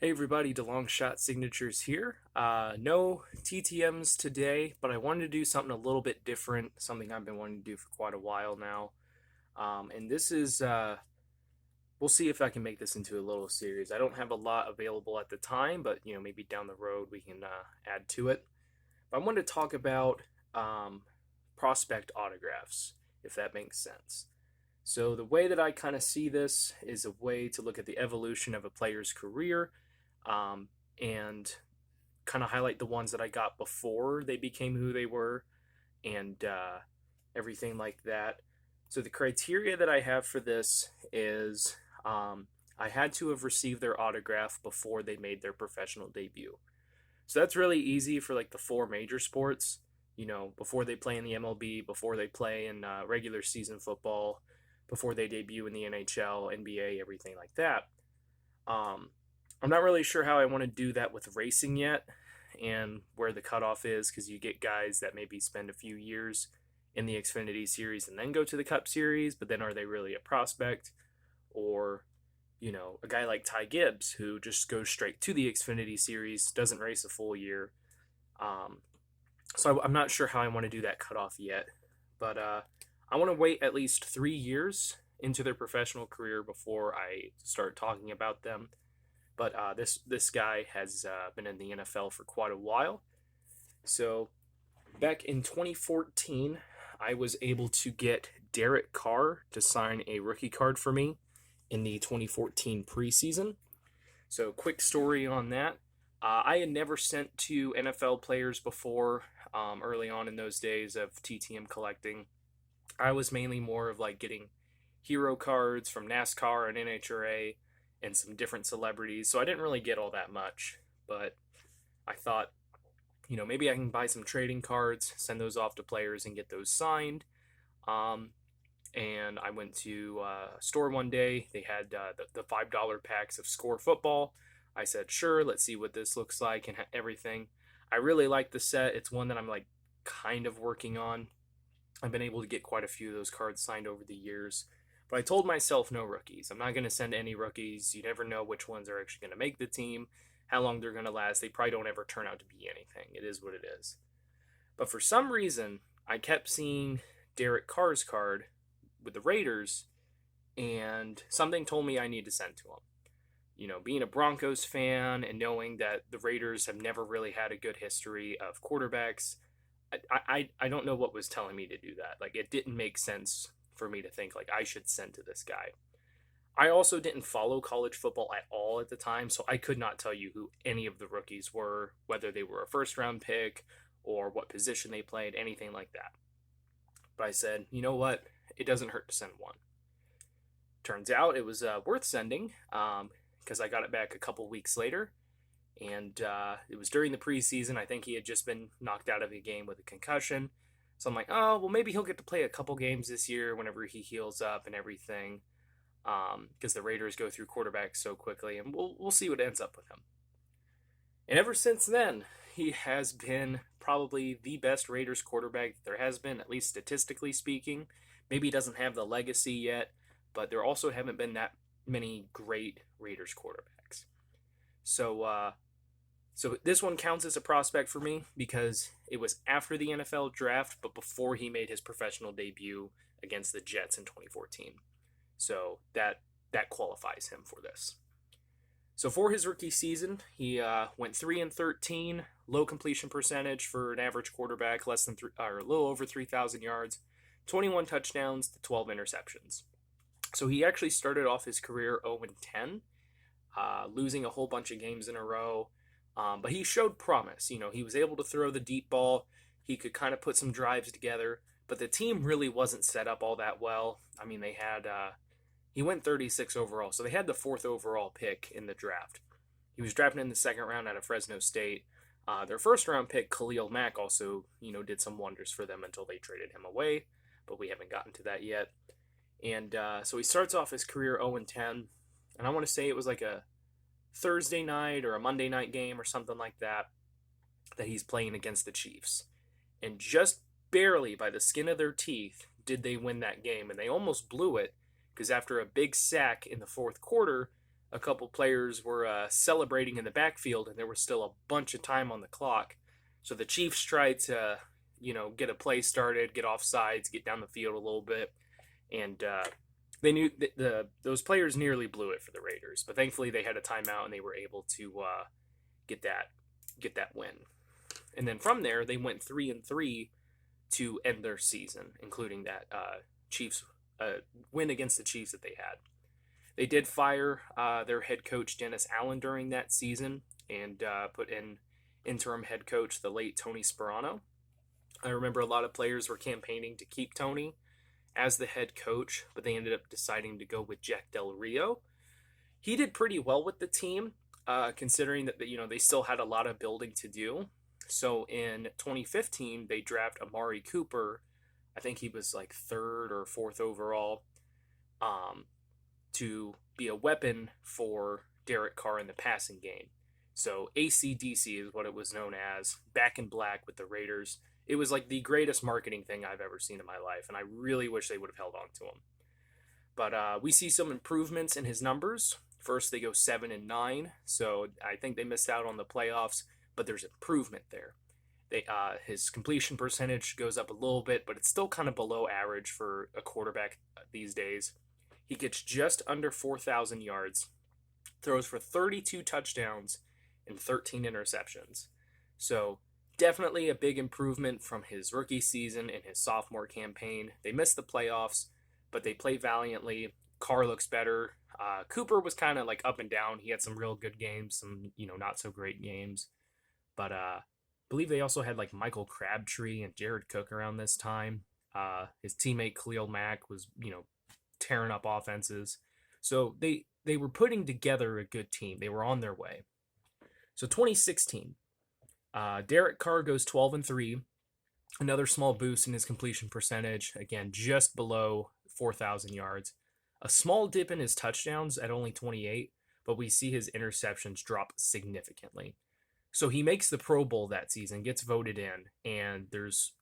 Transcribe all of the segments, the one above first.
Hey everybody, DeLong Shot Signatures here. No TTMs today, but I wanted to do something a little bit different, something I've been wanting to do for quite a while now. And this is, we'll see if I can make this into a little series. I don't have a lot available at the time, but maybe down the road we can add to it. But I wanted to talk about um, prospect autographs, if that makes sense. So, the way that I kind of see this is a way to look at the evolution of a player's career um, and kind of highlight the ones that I got before they became who they were and everything like that. So, the criteria that I have for this is I had to have received their autograph before they made their professional debut. So, that's really easy for like the four major sports. Before they play in the MLB, before they play in regular season football, before they debut in the NHL, NBA, everything like that. Um, I'm not really sure how I want to do that with racing yet and where the cutoff is because you get guys that maybe spend a few years in the Xfinity series and then go to the Cup series, but then are they really a prospect? Or, a guy like Ty Gibbs who just goes straight to the Xfinity series, doesn't race a full year. Um, so I'm not sure how I want to do that cutoff yet, but I want to wait at least 3 years into their professional career before I start talking about them. But this guy has been in the NFL for quite a while. So back in 2014, I was able to get Derek Carr to sign a rookie card for me in the 2014 preseason. So quick story on that. I had never sent to NFL players before early on in those days of TTM collecting. I was mainly more of like getting hero cards from NASCAR and NHRA and some different celebrities. So I didn't really get all that much, but I thought, maybe I can buy some trading cards, send those off to players and get those signed. Um, and I went to a store one day. They had the $5 packs of Score Football. I said, sure, let's see what this looks like and everything. I really like the set. It's one that I'm like kind of working on. I've been able to get quite a few of those cards signed over the years. But I told myself no rookies. I'm not going to send any rookies. You never know which ones are actually going to make the team, how long they're going to last. They probably don't ever turn out to be anything. It is what it is. But for some reason, I kept seeing Derek Carr's card with the Raiders, and something told me I need to send to him. Being a Broncos fan and knowing that the Raiders have never really had a good history of quarterbacks, I don't know what was telling me to do that. Like, it didn't make sense for me to think like I should send to this guy. I also didn't follow college football at all at the time, so I could not tell you who any of the rookies were, whether they were a first round pick or what position they played, anything like that. But I said, you know what? It doesn't hurt to send one. Turns out it was worth sending because I got it back a couple weeks later, and it was during the preseason. I think he had just been knocked out of a game with a concussion. So I'm like, oh, well, maybe he'll get to play a couple games this year whenever he heals up and everything, because the Raiders go through quarterbacks so quickly, and we'll see what ends up with him. And ever since then, he has been probably the best Raiders quarterback there has been, at least statistically speaking. Maybe he doesn't have the legacy yet, but there also haven't been that many great Raiders quarterbacks. So so this one counts as a prospect for me because it was after the NFL draft, but before he made his professional debut against the Jets in 2014. So that qualifies him for this. So for his rookie season, he went 3-13, low completion percentage for an average quarterback, less than or a little over 3,000 yards, 21 touchdowns to 12 interceptions. So he actually started off his career 0-10, losing a whole bunch of games in a row. But he showed promise. He was able to throw the deep ball. He could kind of put some drives together. But the team really wasn't set up all that well. I mean, they had he went 36 overall, so they had the fourth overall pick in the draft. He was drafted in the second round out of Fresno State. Their first round pick, Khalil Mack, also did some wonders for them until they traded him away. But we haven't gotten to that yet. And so he starts off his career 0-10, and I want to say it was like a Thursday night or a Monday night game or something like that he's playing against the Chiefs. And just barely by the skin of their teeth did they win that game, and they almost blew it because after a big sack in the fourth quarter, a couple players were celebrating in the backfield, and there was still a bunch of time on the clock. So the Chiefs tried to, get a play started, get off sides, get down the field a little bit, and they knew those players nearly blew it for the Raiders. But thankfully, they had a timeout and they were able to get that win. And then from there, they went 3-3 to end their season, including that Chiefs win against the Chiefs that they had. They did fire their head coach Dennis Allen during that season and put in interim head coach the late Tony Sparano. I remember a lot of players were campaigning to keep Tony as the head coach, but they ended up deciding to go with Jack Del Rio. He did pretty well with the team, considering that they still had a lot of building to do. So in 2015, they draft Amari Cooper. I think he was like 3rd or 4th overall, to be a weapon for Derek Carr in the passing game. So ACDC is what it was known as, back in black with the Raiders. It was like the greatest marketing thing I've ever seen in my life, and I really wish they would have held on to him. But we see some improvements in his numbers. First, they go 7-9, so I think they missed out on the playoffs, but there's improvement there. His completion percentage goes up a little bit, but it's still kind of below average for a quarterback these days. He gets just under 4,000 yards, throws for 32 touchdowns and 13 interceptions. So definitely a big improvement from his rookie season and his sophomore campaign. They missed the playoffs, but they played valiantly. Carr looks better. Cooper was kind of like up and down. He had some real good games, some not so great games. But I believe they also had like Michael Crabtree and Jared Cook around this time. His teammate Khalil Mack was tearing up offenses. So they were putting together a good team. They were on their way. So 2016, Derek Carr goes 12-3. Another small boost in his completion percentage. Again, just below 4,000 yards. A small dip in his touchdowns at only 28, but we see his interceptions drop significantly. So he makes the Pro Bowl that season, gets voted in, and there's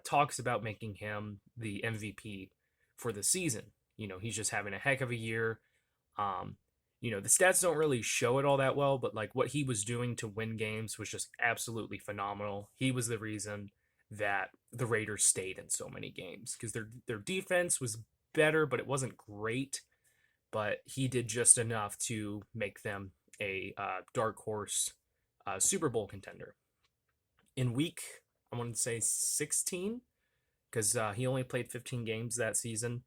talks about making him the MVP for the season. He's just having a heck of a year. The stats don't really show it all that well, but like what he was doing to win games was just absolutely phenomenal. He was the reason that the Raiders stayed in so many games because their defense was better, but it wasn't great. But he did just enough to make them a dark horse Super Bowl contender. In week, I want to say 16, because he only played 15 games that season.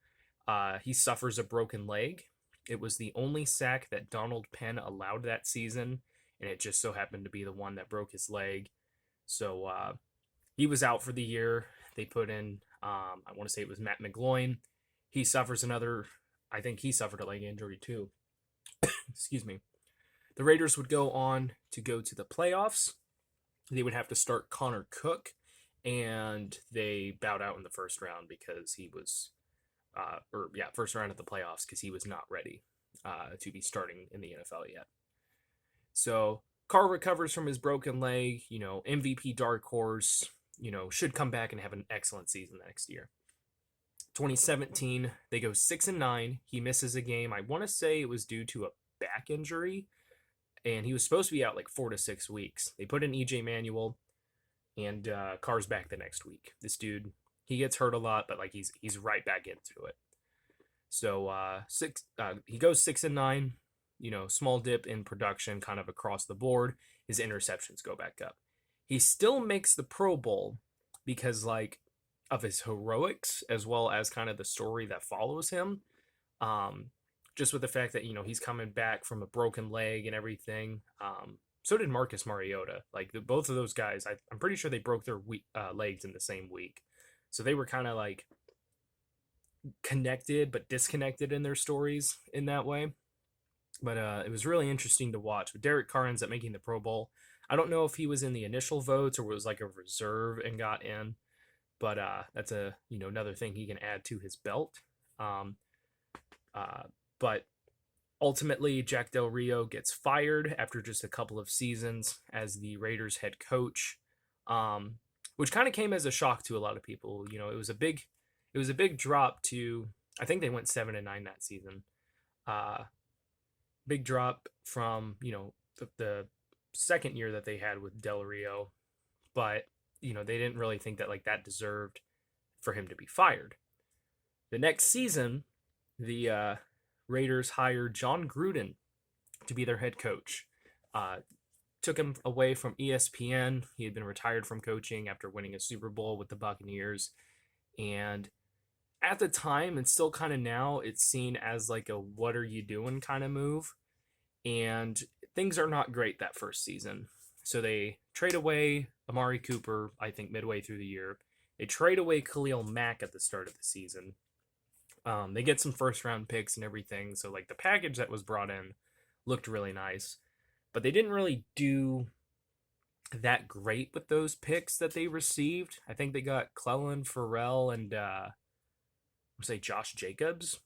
He suffers a broken leg. It was the only sack that Donald Penn allowed that season, and it just so happened to be the one that broke his leg. So he was out for the year. They put in, I want to say it was Matt McGloin. He suffers I think he suffered a leg injury too. Excuse me. The Raiders would go on to go to the playoffs. They would have to start Connor Cook, and they bowed out in the first round because he was, first round of the playoffs because he was not ready to be starting in the NFL yet. So Carr recovers from his broken leg, MVP dark horse, should come back and have an excellent season next year. 2017, they go 6-9. He misses a game. I want to say it was due to a back injury, and he was supposed to be out like 4 to 6 weeks. They put in EJ Manuel, and Carr's back the next week. This dude, he gets hurt a lot, but like he's right back into it. So he goes 6-9. Small dip in production, kind of across the board. His interceptions go back up. He still makes the Pro Bowl because like of his heroics as well as kind of the story that follows him. Just with the fact that he's coming back from a broken leg and everything. So did Marcus Mariota. Like both of those guys, I'm pretty sure they broke their legs in the same week. So they were kind of like connected but disconnected in their stories in that way. But it was really interesting to watch. But Derek Carr ends up making the Pro Bowl. I don't know if he was in the initial votes or was like a reserve and got in. But that's another thing he can add to his belt. But ultimately, Jack Del Rio gets fired after just a couple of seasons as the Raiders head coach, which kind of came as a shock to a lot of people. It was a big drop to, I think they went 7-9 that season. big drop from, the second year that they had with Del Rio, but, they didn't really think that like that deserved for him to be fired. The next season, the Raiders hired John Gruden to be their head coach. Uh, Took him away from ESPN. He had been retired from coaching after winning a Super Bowl with the Buccaneers. And at the time, and still kind of now, it's seen as like a what are you doing kind of move. And things are not great that first season. So they trade away Amari Cooper, I think, midway through the year. They trade away Khalil Mack at the start of the season. They get some first round picks and everything. So, like, the package that was brought in looked really nice. But they didn't really do that great with those picks that they received. I think they got Clellan Farrell and, say, Josh Jacobs.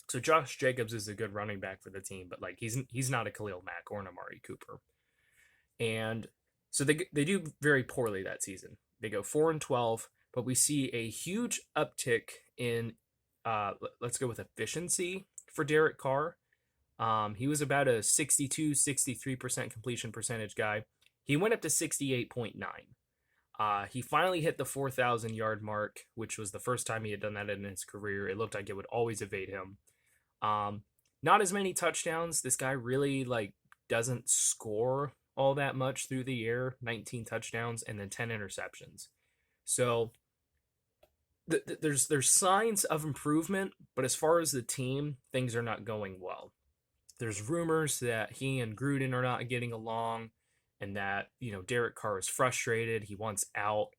So Josh Jacobs is a good running back for the team, but like he's not a Khalil Mack or an Amari Cooper. And so they do very poorly that season. They go 4-12, but we see a huge uptick in let's go with efficiency for Derek Carr. He was about a 63% completion percentage guy. He went up to 68.9. He finally hit the 4,000 yard mark, which was the first time he had done that in his career. It looked like it would always evade him. Not as many touchdowns. This guy really like doesn't score all that much through the year. 19 touchdowns and then 10 interceptions. So there's signs of improvement, but as far as the team, things are not going well. There's rumors that he and Gruden are not getting along, and that Derek Carr is frustrated. He wants out.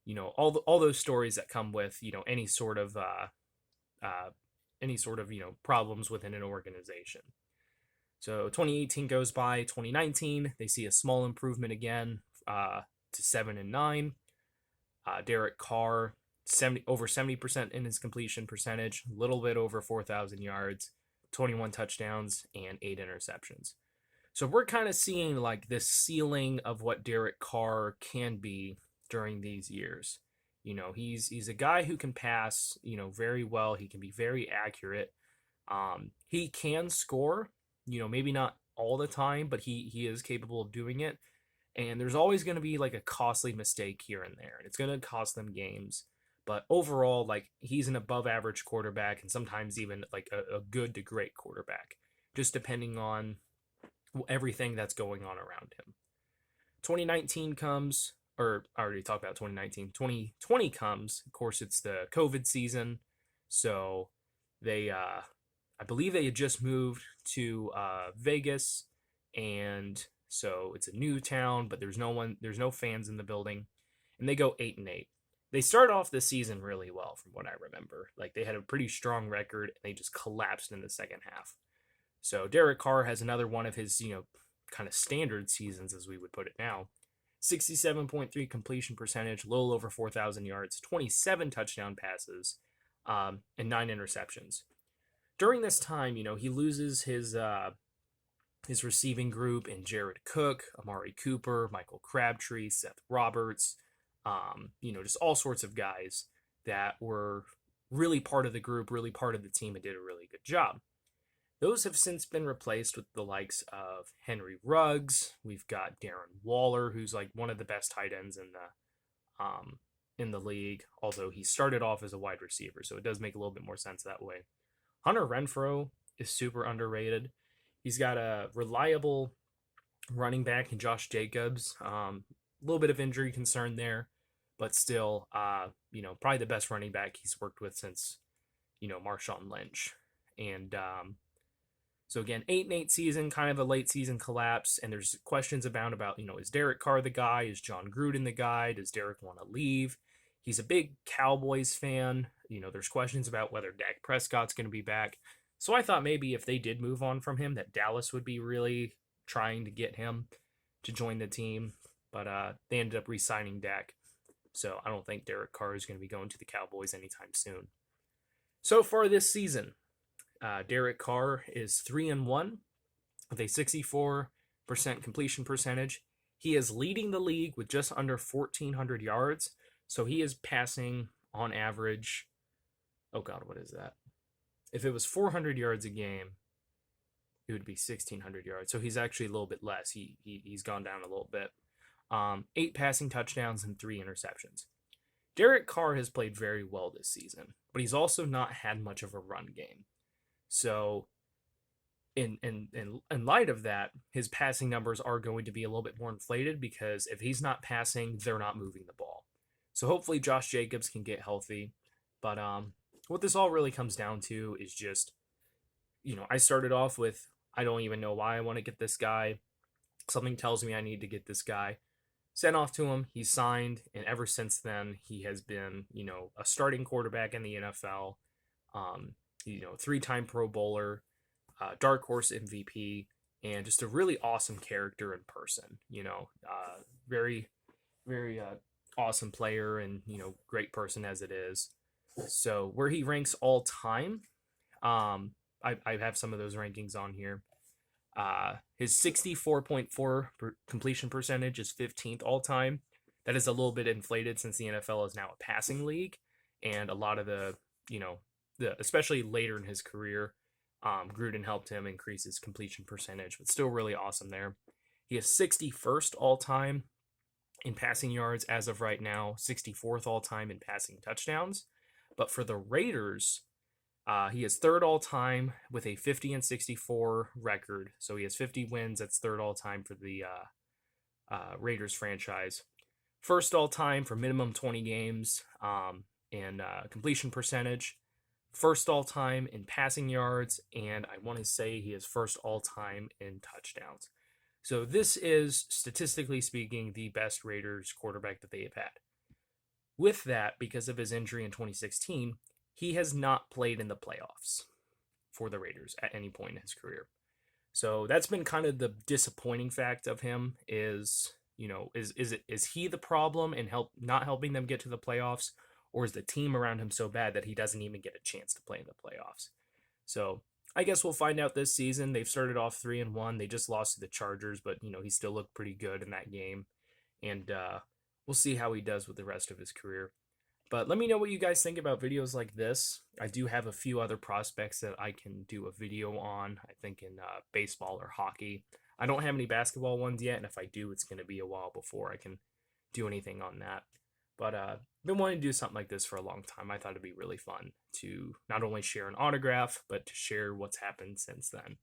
All those stories that come with any sort of problems within an organization. So 2018 goes by. 2019, they see a small improvement again to 7-9. Derek Carr over 70% in his completion percentage, a little bit over 4,000 yards, 21 touchdowns, and 8 interceptions. So we're kind of seeing like this ceiling of what Derek Carr can be during these years. He's a guy who can pass, very well. He can be very accurate. He can score, maybe not all the time, but he is capable of doing it. And there's always going to be like a costly mistake here and there, and it's going to cost them games. But overall, like, he's an above average quarterback, and sometimes even like a good to great quarterback, just depending on everything that's going on around him. 2019 comes, or I already talked about 2019. 2020 comes. Of course, it's the COVID season. So they, I believe they had just moved to Vegas, and so it's a new town, but there's no fans in the building, and they go 8-8. They start off the season really well, from what I remember. Like, they had a pretty strong record, and they just collapsed in the second half. So Derek Carr has another one of his, kind of standard seasons, as we would put it now. 67.3 completion percentage, a little over 4,000 yards, 27 touchdown passes, and 9 interceptions. During this time, he loses his receiving group in Jared Cook, Amari Cooper, Michael Crabtree, Seth Roberts, just all sorts of guys that were really part of the group, really part of the team, and did a really good job. Those have since been replaced with the likes of Henry Ruggs. We've got Darren Waller, who's like one of the best tight ends in the league, although he started off as a wide receiver, so it does make a little bit more sense that way. Hunter Renfrow is super underrated. He's got a reliable running back in Josh Jacobs. A little bit of injury concern there, but still, probably the best running back he's worked with since, Marshawn Lynch. And so again, 8-8 season, kind of a late season collapse, and there's questions about, is Derek Carr the guy? Is John Gruden the guy? Does Derek want to leave? He's a big Cowboys fan. There's questions about whether Dak Prescott's going to be back. So I thought maybe if they did move on from him, that Dallas would be really trying to get him to join the team. But they ended up re-signing Dak. So I don't think Derek Carr is going to be going to the Cowboys anytime soon. So far this season, Derek Carr is 3-1 with a 64% completion percentage. He is leading the league with just under 1,400 yards. So he is passing on average. Oh God, what is that? If it was 400 yards a game, it would be 1,600 yards. So he's actually a little bit less. He's gone down a little bit. 8 passing touchdowns and 3 interceptions. Derek Carr has played very well this season, but he's also not had much of a run game. So in light of that, his passing numbers are going to be a little bit more inflated because if he's not passing, they're not moving the ball. So hopefully Josh Jacobs can get healthy. But what this all really comes down to is just, I started off with, I don't even know why I want to get this guy. Something tells me I need to get this guy. Sent off to him, he signed, and ever since then, he has been, a starting quarterback in the NFL, 3-time Pro Bowler, dark horse MVP, and just a really awesome character in person. Very, very awesome player, and great person as it is. So where he ranks all time, I have some of those rankings on here. His 64.4 completion percentage is 15th all time. That is a little bit inflated since the NFL is now a passing league, and a lot of the especially later in his career, Gruden helped him increase his completion percentage, but still really awesome there. He is 61st all time in passing yards as of right now, 64th all time in passing touchdowns. But for the Raiders, he is 3rd all time with a 50-64 record. So he has 50 wins. That's 3rd all time for the Raiders franchise. 1st all time for minimum 20 games and completion percentage. 1st all time in passing yards. And I want to say he is 1st all time in touchdowns. So this is, statistically speaking, the best Raiders quarterback that they have had. With that, because of his injury in 2016, he has not played in the playoffs for the Raiders at any point in his career. So that's been kind of the disappointing fact of him is he the problem in not helping them get to the playoffs, or is the team around him so bad that he doesn't even get a chance to play in the playoffs? So I guess we'll find out this season. They've started off 3-1. They just lost to the Chargers, but he still looked pretty good in that game. And we'll see how he does with the rest of his career. But let me know what you guys think about videos like this. I do have a few other prospects that I can do a video on, I think in baseball or hockey. I don't have any basketball ones yet, and if I do, it's going to be a while before I can do anything on that. But I've been wanting to do something like this for a long time. I thought it'd be really fun to not only share an autograph, but to share what's happened since then.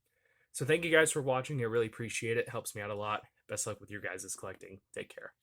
So thank you guys for watching. I really appreciate it. It helps me out a lot. Best luck with your guys' collecting. Take care.